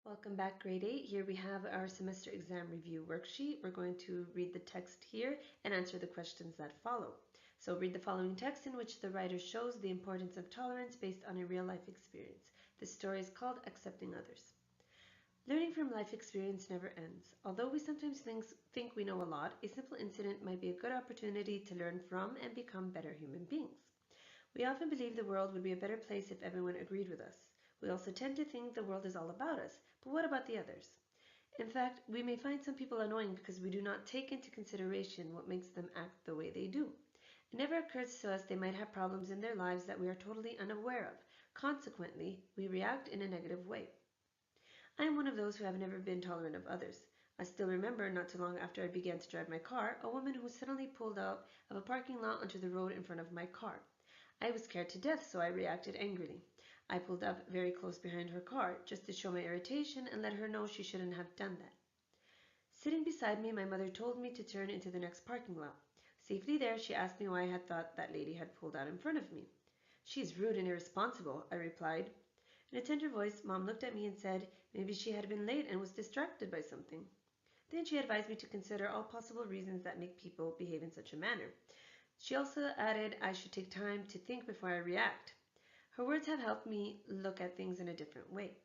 Welcome back, grade 8. Here we have our semester exam review worksheet. We're going to read the text here and answer the questions that follow. So read the following text in which the writer shows the importance of tolerance based on a real-life experience. This story is called Accepting Others. Learning from life experience never ends. Although we sometimes think we know a lot, a simple incident might be a good opportunity to learn from and become better human beings. We often believe the world would be a better place if everyone agreed with us. We also tend to think the world is all about us, but what about the others? In fact, we may find some people annoying because we do not take into consideration what makes them act the way they do. It never occurs to us they might have problems in their lives that we are totally unaware of. Consequently, we react in a negative way. I am one of those who have never been tolerant of others. I still remember, not too long after I began to drive my car, a woman who suddenly pulled out of a parking lot onto the road in front of my car. I was scared to death, so I reacted angrily. I pulled up very close behind her car, just to show my irritation and let her know she shouldn't have done that. Sitting beside me, my mother told me to turn into the next parking lot. Safely there, she asked me why I had thought that lady had pulled out in front of me. "She is rude and irresponsible," I replied. In a tender voice, Mom looked at me and said maybe she had been late and was distracted by something. Then she advised me to consider all possible reasons that make people behave in such a manner. She also added I should take time to think before I react. Her words have helped me look at things in a different way.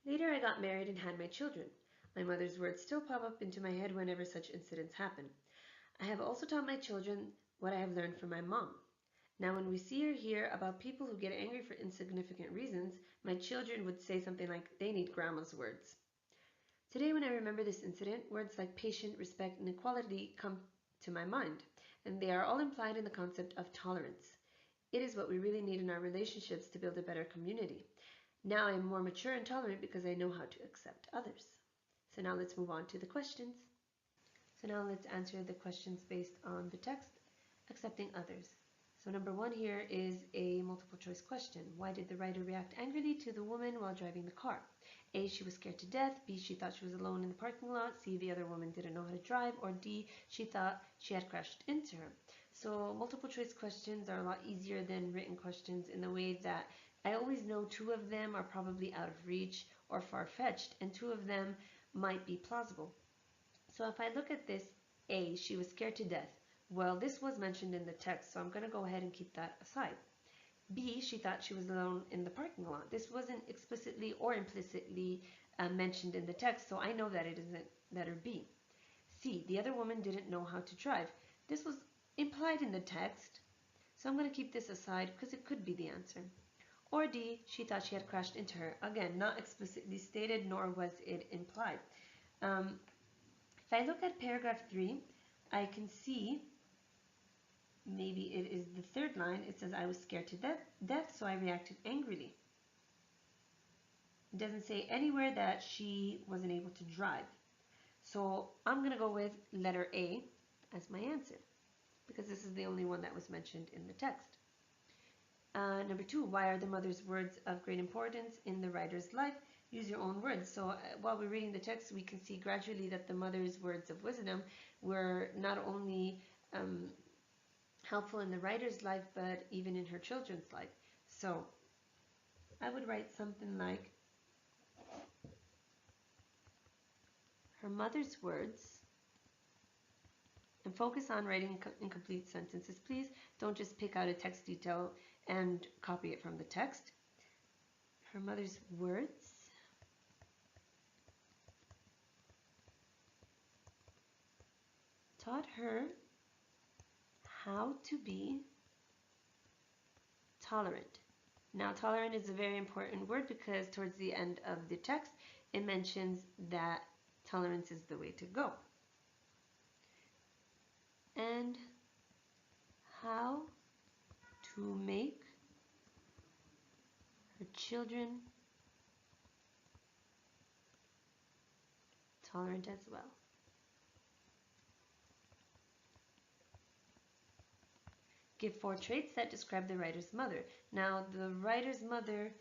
Later, I got married and had my children. My mother's words still pop up into my head whenever such incidents happen. I have also taught my children what I have learned from my mom. Now, when we see or hear about people who get angry for insignificant reasons, my children would say something like, "They need grandma's words." Today, when I remember this incident, words like patient, respect, and equality come to my mind, and they are all implied in the concept of tolerance. It is what we really need in our relationships to build a better community. Now I am more mature and tolerant because I know how to accept others. So now let's move on to the questions. So now let's answer the questions based on the text, accepting others. So number 1 here is a multiple choice question. Why did the writer react angrily to the woman while driving the car? A, she was scared to death. B, she thought she was alone in the parking lot. C, the other woman didn't know how to drive. Or D, she thought she had crashed into her. So multiple choice questions are a lot easier than written questions in the way that I always know 2 of them are probably out of reach or far-fetched, and 2 of them might be plausible. So if I look at this, A, she was scared to death. Well, this was mentioned in the text, so I'm going to go ahead and keep that aside. B, she thought she was alone in the parking lot. This wasn't explicitly or implicitly mentioned in the text, so I know that it isn't letter B. C, the other woman didn't know how to drive. This was implied in the text, so I'm going to keep this aside because it could be the answer. Or D, she thought she had crashed into her. Again, not explicitly stated, nor was it implied. If I look at paragraph 3, I can see maybe it is the 3rd line. It says I was scared to death, so I reacted angrily. It doesn't say anywhere that she wasn't able to drive. So I'm going to go with letter A as my answer because this is the only one that was mentioned in the text. Number 2, why are the mother's words of great importance in the writer's life? Use your own words. So while we're reading the text, we can see gradually that the mother's words of wisdom were not only helpful in the writer's life, but even in her children's life. So I would write something like, her mother's words, and focus on writing incomplete sentences. Please don't just pick out a text detail and copy it from the text. Her mother's words taught her how to be tolerant. Now, tolerant is a very important word because towards the end of the text, it mentions that tolerance is the way to go. And how to make her children tolerant as well. Give 4 traits that describe the writer's mother. Now, the writer's mother,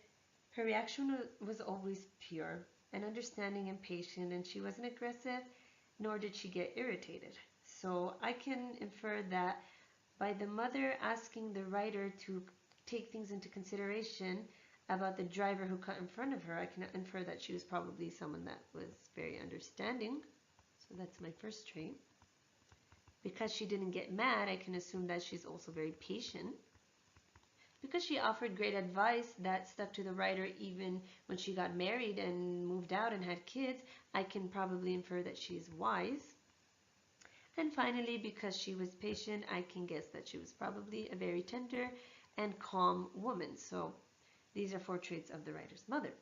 her reaction was always pure and understanding and patient, and she wasn't aggressive, nor did she get irritated. So I can infer that by the mother asking the writer to take things into consideration, about the driver who cut in front of her, I can infer that she was probably someone that was very understanding. So that's my first trait. Because she didn't get mad, I can assume that she's also very patient. Because she offered great advice that stuck to the writer even when she got married and moved out and had kids, I can probably infer that she's wise. And finally, because she was patient, I can guess that she was probably a very tender and calm woman. So these are 4 traits of the writer's mother.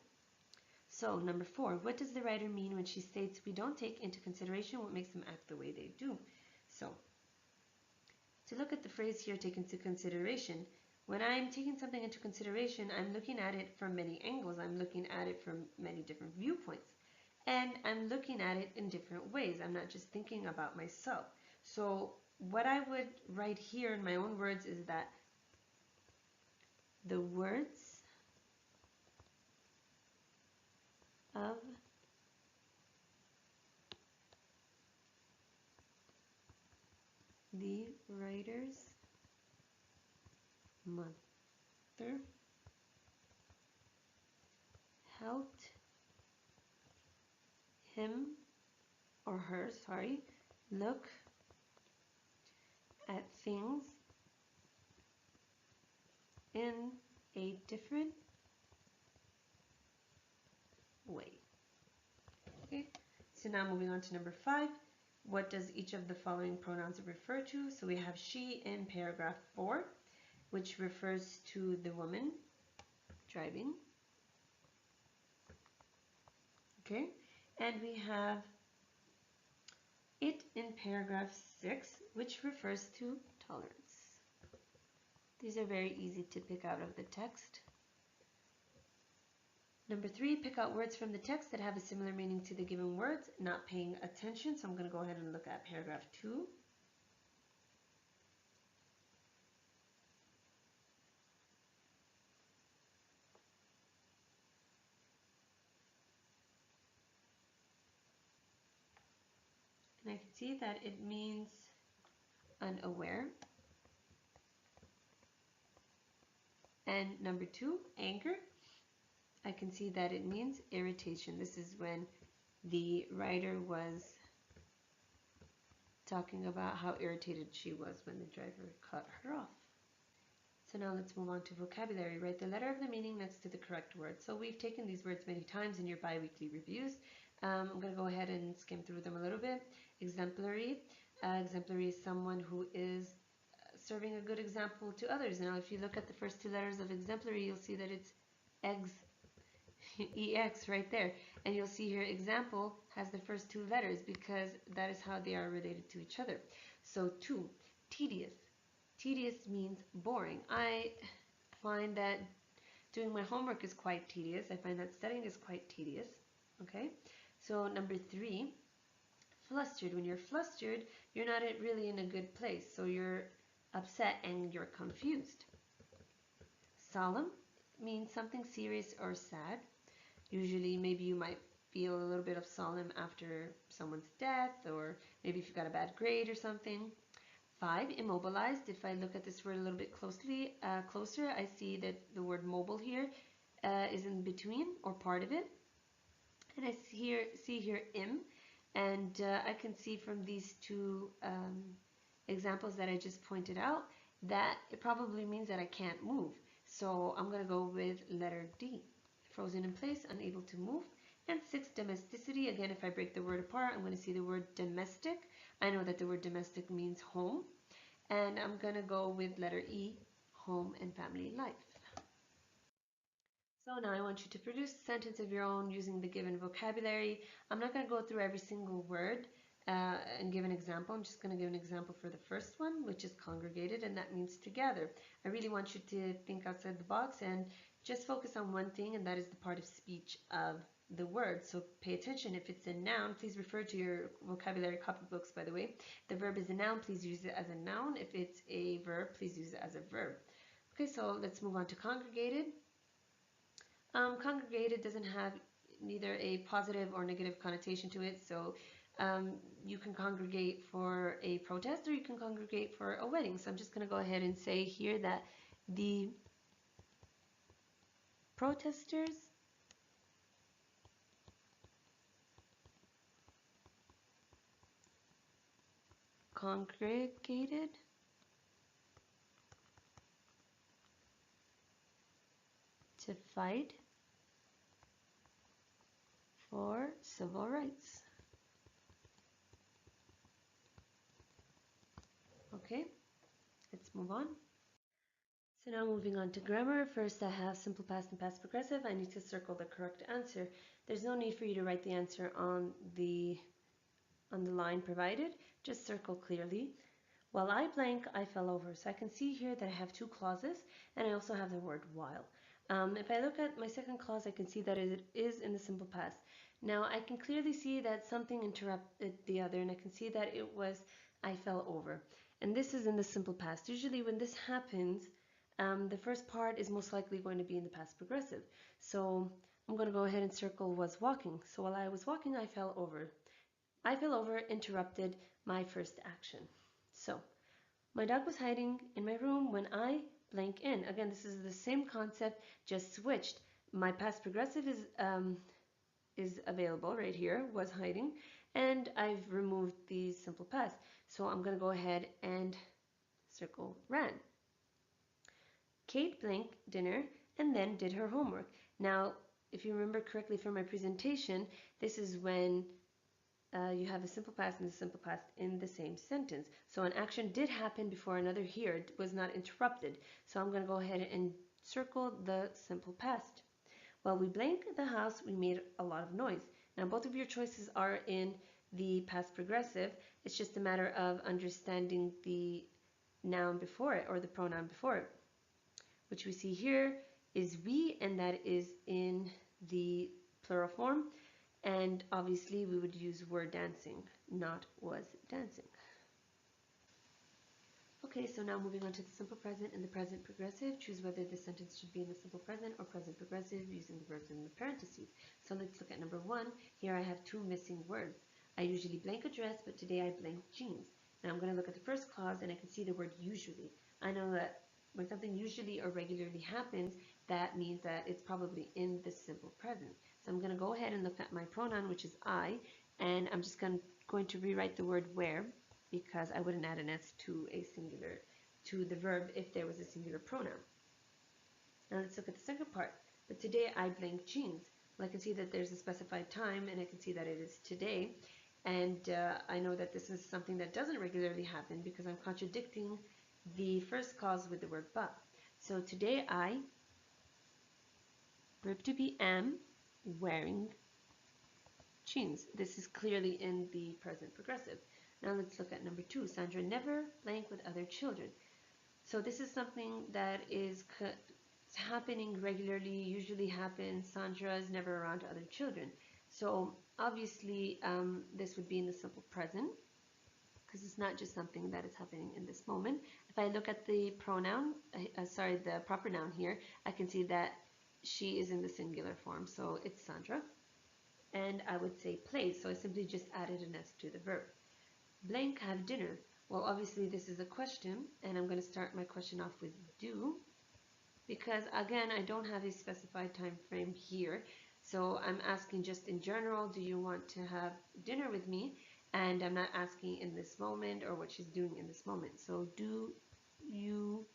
So number 4, what does the writer mean when she states we don't take into consideration what makes them act the way they do? So to look at the phrase here, take into consideration, when I'm taking something into consideration, I'm looking at it from many angles. I'm looking at it from many different viewpoints. And I'm looking at it in different ways. I'm not just thinking about myself. So what I would write here in my own words is that the words of the writer's mother helped him or her, look at things in a different way. Okay, so now moving on to number 5. What does each of the following pronouns refer to? So we have she in paragraph 4, which refers to the woman driving. Okay, and we have it in paragraph 6, which refers to tolerance. These are very easy to pick out of the text. Number 3, pick out words from the text that have a similar meaning to the given words, not paying attention. So I'm going to go ahead and look at paragraph 2. And I can see that it means unaware. And number 2, anger. I can see that it means irritation. This is when the writer was talking about how irritated she was when the driver cut her off. So now let's move on to vocabulary. Write the letter of the meaning next to the correct word. So we've taken these words many times in your bi-weekly reviews. I'm going to go ahead and skim through them a little bit. Exemplary. Exemplary is someone who is serving a good example to others. Now if you look at the first 2 letters of exemplary, you'll see that it's eggs, EX right there. And you'll see here example has the first 2 letters because that is how they are related to each other. So 2, tedious. Tedious means boring. I find that doing my homework is quite tedious. I find that studying is quite tedious. Okay, so number 3, flustered. When you're flustered, you're not really in a good place. So you're upset and you're confused. Solemn means something serious or sad. Usually maybe you might feel a little bit of solemn after someone's death, or maybe if you got a bad grade or something. 5, immobilized. If I look at this word a little bit closer, I see that the word mobile here is in between or part of it. And I see here im, and I can see from these 2 examples that I just pointed out that it probably means that I can't move. So I'm going to go with letter D, frozen in place, unable to move. And 6, domesticity. Again, if I break the word apart, I'm going to see the word domestic. I know that the word domestic means home. And I'm going to go with letter E, home and family life. So now I want you to produce a sentence of your own using the given vocabulary. I'm not going to go through every single word and give an example. I'm just going to give an example for the first one, which is congregated, and that means together. I really want you to think outside the box and just focus on one thing, and that is the part of speech of the word. So pay attention. If it's a noun, please refer to your vocabulary copybooks, by the way. If the verb is a noun, please use it as a noun. If it's a verb, please use it as a verb. Okay, so let's move on to congregated. Congregated doesn't have neither a positive or negative connotation to it, so you can congregate for a protest or you can congregate for a wedding. So I'm just going to go ahead and say here that the protesters congregated to fight for civil rights. Okay, let's move on. So now moving on to grammar. First I have simple past and past progressive. I need to circle the correct answer. There's no need for you to write the answer on the line provided. Just circle clearly. While I blank, I fell over. So I can see here that I have two clauses and I also have the word while. If I look at my second clause, I can see that it is in the simple past. Now I can clearly see that something interrupted the other, and I can see that it was I fell over. And this is in the simple past. Usually when this happens, the first part is most likely going to be in the past progressive. So I'm going to go ahead and circle was walking. So while I was walking, I fell over. I fell over interrupted my first action. So my dog was hiding in my room when I blank in. Again, this is the same concept, just switched. My past progressive is available right here, was hiding, and I've removed the simple past. So I'm going to go ahead and circle ran. Kate blanked dinner and then did her homework. Now, if you remember correctly from my presentation, this is when you have a simple past and the simple past in the same sentence. So an action did happen before another here. It was not interrupted. So I'm going to go ahead and circle the simple past. While we blanked the house, we made a lot of noise. Now both of your choices are in the past progressive. It's just a matter of understanding the noun before it, or the pronoun before it, which we see here is we, and that is in the plural form. And obviously we would use were dancing, not was dancing. Okay, so now moving on to the simple present and the present progressive. Choose whether the sentence should be in the simple present or present progressive using the verbs in the parentheses. So let's look at number 1. Here I have two missing words. I usually blank a dress, but today I blank jeans. Now I'm going to look at the first clause and I can see the word usually. I know that when something usually or regularly happens, that means that it's probably in the simple present. So I'm going to go ahead and look at my pronoun, which is I, and I'm just going to rewrite the word where, because I wouldn't add an S to the verb if there was a singular pronoun. Now let's look at the second part. But today I blank jeans. Well, I can see that there's a specified time, and I can see that it is today. And I know that this is something that doesn't regularly happen because I'm contradicting the first clause with the word but. So today I, verb to be, am wearing jeans. This is clearly in the present progressive. Now let's look at number 2. Sandra never blank with other children. So this is something that is happening regularly, usually happens. Sandra is never around other children. So obviously this would be in the simple present, because it's not just something that is happening in this moment. If I look at the pronoun, the proper noun here, I can see that she is in the singular form, so it's Sandra. And I would say plays, so I simply just added an S to the verb. Blank have dinner. Well, obviously this is a question, and I'm going to start my question off with do, because again, I don't have a specified time frame here. So I'm asking just in general, do you want to have dinner with me? And I'm not asking in this moment or what she's doing in this moment. So do you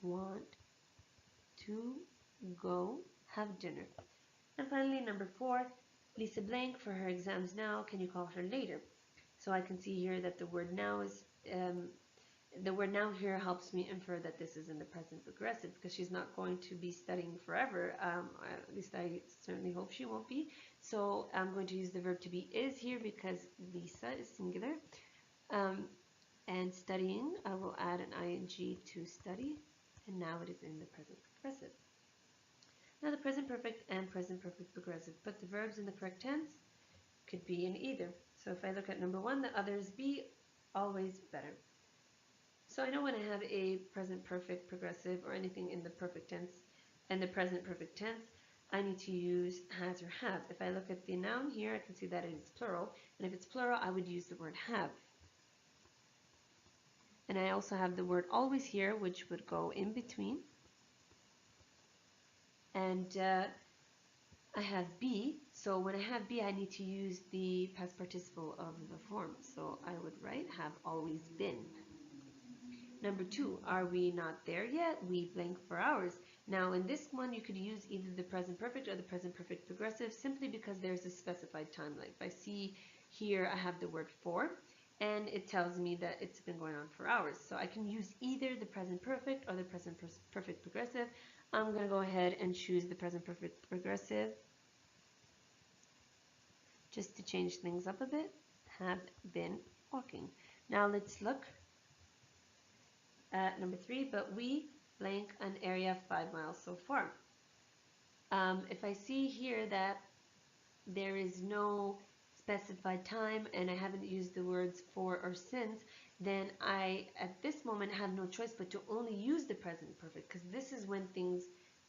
want to go have dinner? And finally, number 4, Lisa blank for her exams now. Can you call her later? So I can see here that the word now is the word now here helps me infer that this is in the present progressive, because she's not going to be studying forever. At least I certainly hope she won't be. So I'm going to use the verb to be is here because Lisa is singular. And studying, I will add an ing to study, and now it is in the present progressive. Now the present perfect and present perfect progressive, but the verbs in the correct tense could be in either. So if I look at number 1, the others be always better. So I know when I have a present perfect progressive or anything in the perfect tense and the present perfect tense, I need to use has or have. If I look at the noun here, I can see that it is plural, and if it's plural, I would use the word have. And I also have the word always here, which would go in between. And I have be, so when I have be, I need to use the past participle of the form. So I would write have always been. Number 2, are we not there yet? We blank for hours. Now in this one, you could use either the present perfect or the present perfect progressive simply because there's a specified time. Like if I see here, I have the word for, and it tells me that it's been going on for hours. So I can use either the present perfect or the present perfect progressive. I'm going to go ahead and choose the present perfect progressive just to change things up a bit. Have been walking. Now let's look at number 3, but we blank an area 5 miles so far. If I see here that there is no specified time and I haven't used the words for or since, then I at this moment have no choice but to only use the present perfect, because this is when things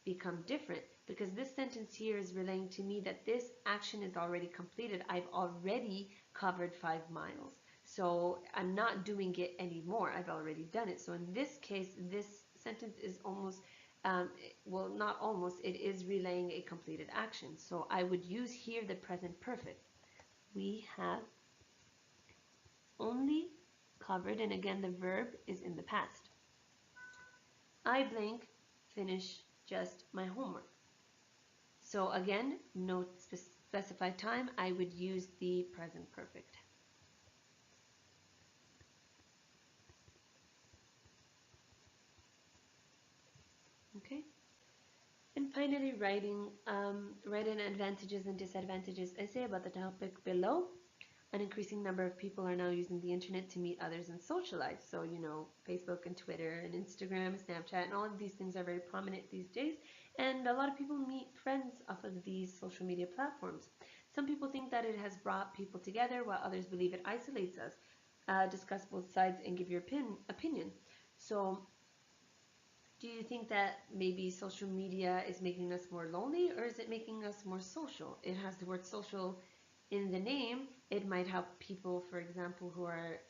become different, because this sentence here is relaying to me that this action is already completed. I've already covered 5 miles. So I'm not doing it anymore. I've already done it. So in this case, this sentence is almost, well, not almost, it is relaying a completed action. So I would use here the present perfect. We have only covered, and again, the verb is in the past. I blank finish just my homework. So again, no specified time, I would use the present perfect. Okay. And finally, writing advantages and disadvantages essay about the topic below. An increasing number of people are now using the internet to meet others and socialize. So, you know, Facebook and Twitter and Instagram, Snapchat, and all of these things are very prominent these days. And a lot of people meet friends off of these social media platforms. Some people think that it has brought people together, while others believe it isolates us. Discuss both sides and give your opinion. So, do you think that maybe social media is making us more lonely, or is it making us more social? It has the word social in the name. It might help people, for example, who are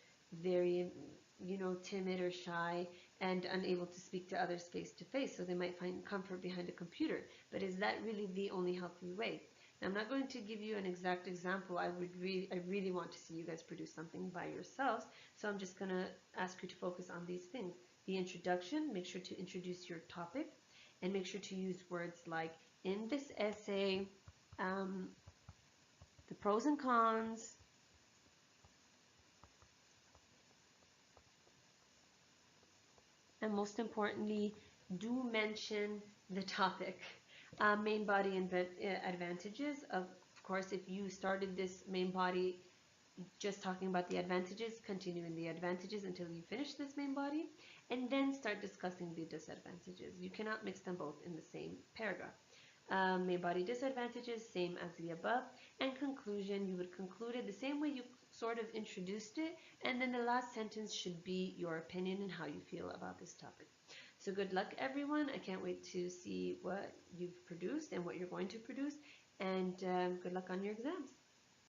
very, you know, timid or shy and unable to speak to others face to face. So they might find comfort behind a computer. But is that really the only healthy way? Now, I'm not going to give you an exact example. I really want to see you guys produce something by yourselves. So I'm just going to ask you to focus on these things. The introduction, make sure to introduce your topic, and make sure to use words like in this essay, the pros and cons, and most importantly, do mention the topic. Main body and advantages. Of course, if you started this main body just talking about the advantages, continue in the advantages until you finish this main body, and then start discussing the disadvantages. You cannot mix them both in the same paragraph. Main body disadvantages, same as the above. And conclusion, you would conclude it the same way you sort of introduced it, and then the last sentence should be your opinion and how you feel about this topic. So good luck, everyone. I can't wait to see what you've produced and what you're going to produce, and good luck on your exams.